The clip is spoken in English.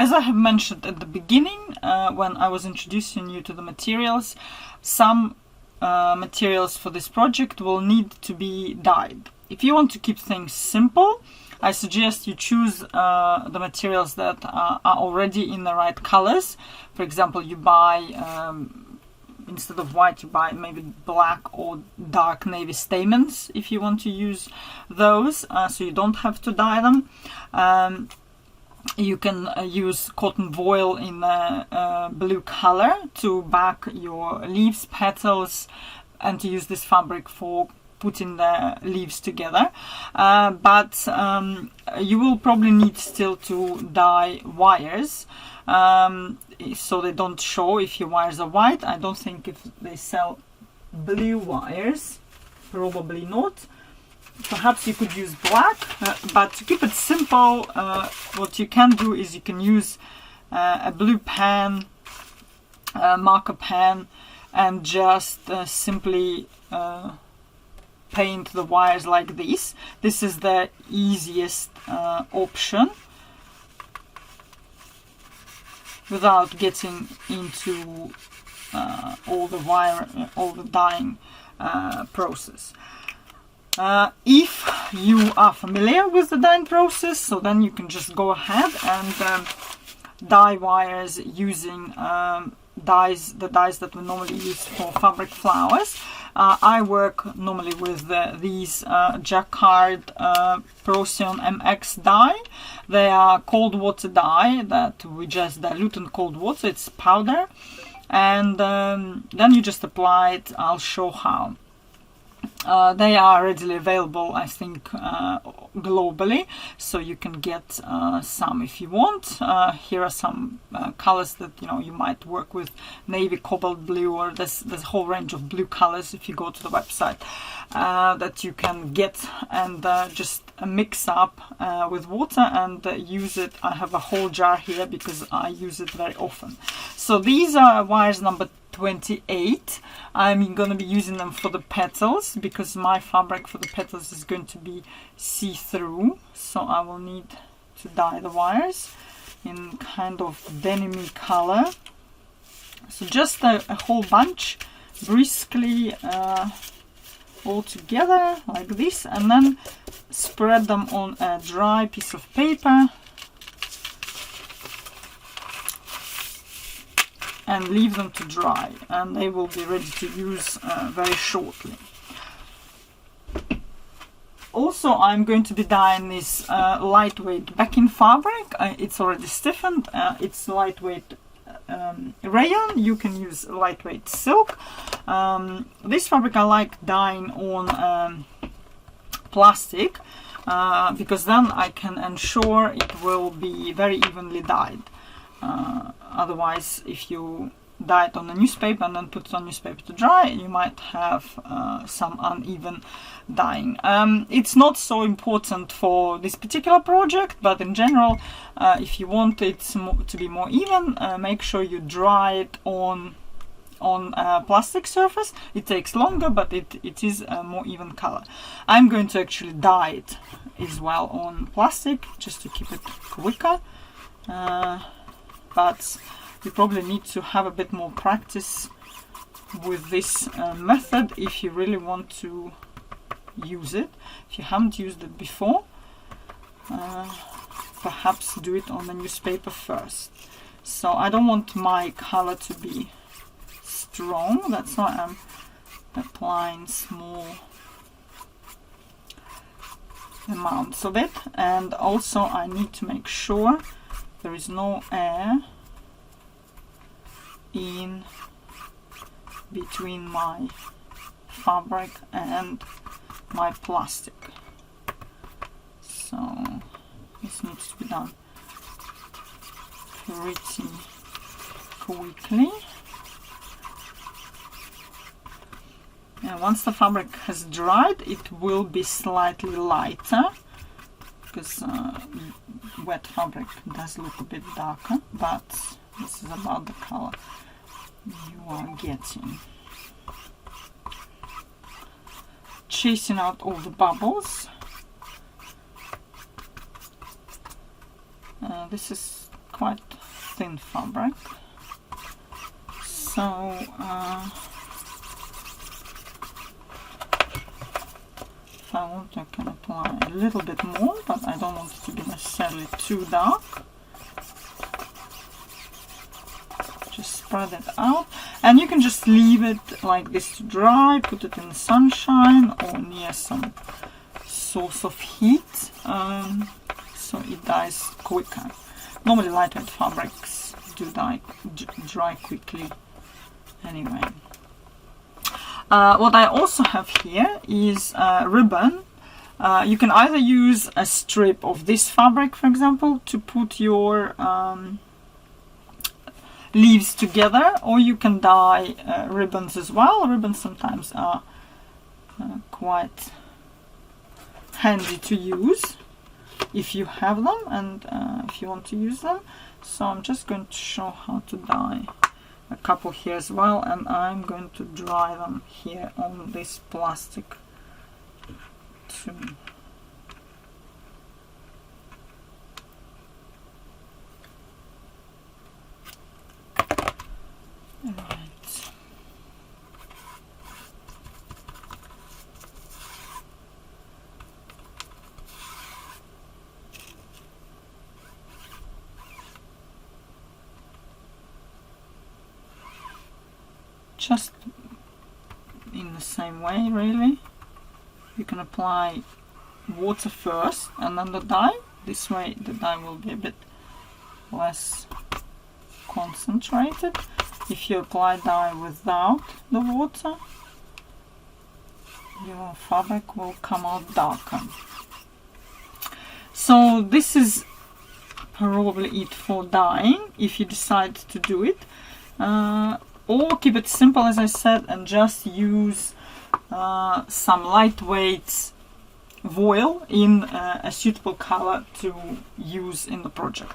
As I have mentioned at the beginning, when I was introducing you to the materials, some materials for this project will need to be dyed. If you want to keep things simple, I suggest you choose the materials that are already in the right colors. For example, you buy, instead of white, you buy maybe black or dark navy stamens if you want to use those, so you don't have to dye them. You can use cotton voile in a blue color to back your leaves, petals, and to use this fabric for putting the leaves together. But you will probably need still to dye wires, so they don't show if your wires are white. I don't think if they sell blue wires, probably not. Perhaps you could use black, but to keep it simple, what you can do is you can use a blue pen, marker pen, and just simply paint the wires like this. This is the easiest option without getting into all the dyeing process. If you are familiar with the dyeing process, so then you can just go ahead and dye wires using the dyes that we normally use for fabric flowers. I work normally with these Jacquard Procyon MX dye. They are cold water dye that we just dilute in cold water. It's powder, and then you just apply it. I'll show how. They are readily available, I think, globally, so you can get some if you want. Here are some colors that you might work with: navy, cobalt blue, or there's a whole range of blue colors if you go to the website that you can get, and just mix up with water and use it. I have a whole jar here because I use it very often. So these are wires number 28. I'm going to be using them for the petals because my fabric for the petals is going to be see-through, so I will need to dye the wires in kind of denim-y color. So just a whole bunch, briskly all together like this, and then spread them on a dry piece of paper and leave them to dry, and they will be ready to use very shortly. Also, I'm going to be dyeing this lightweight backing fabric. It's already stiffened. It's lightweight rayon. You can use lightweight silk. This fabric I like dyeing on plastic because then I can ensure it will be very evenly dyed. Otherwise, if you dye it on a newspaper and then put it on newspaper to dry, you might have some uneven dyeing. It's not so important for this particular project, but in general, if you want it to be more even, make sure you dry it on a plastic surface. It takes longer, but it is a more even color. I'm going to actually dye it as well on plastic just to keep it quicker. But you probably need to have a bit more practice with this method if you really want to use it. If you haven't used it before, perhaps do it on the newspaper first. So I don't want my color to be strong, that's why I'm applying small amounts of it. And also I need to make sure there is no air in between my fabric and my plastic. So this needs to be done pretty quickly. And once the fabric has dried, it will be slightly lighter because wet fabric does look a bit darker, but this is about the color you are getting. Chasing out all the bubbles. This is quite thin fabric, so if I want, I can apply a little bit more, but I don't want it to be necessarily too dark. Just spread it out, and you can just leave it like this to dry, put it in the sunshine or near some source of heat, so it dries quicker. Normally lightweight fabrics do dry quickly anyway. What I also have here is ribbon. You can either use a strip of this fabric, for example, to put your leaves together, or you can dye ribbons as well. Ribbons sometimes are quite handy to use if you have them and if you want to use them. So I'm just going to show how to dye a couple here as well, and I'm going to dry them here on this plastic too. Right. Just in the same way, really. You can apply water first and then the dye. This way the dye will be a bit less concentrated. If you apply dye without the water, your fabric will come out darker. So this is probably it for dyeing, if you decide to do it. Or keep it simple, as I said, and just use some lightweight voile in a suitable color to use in the project.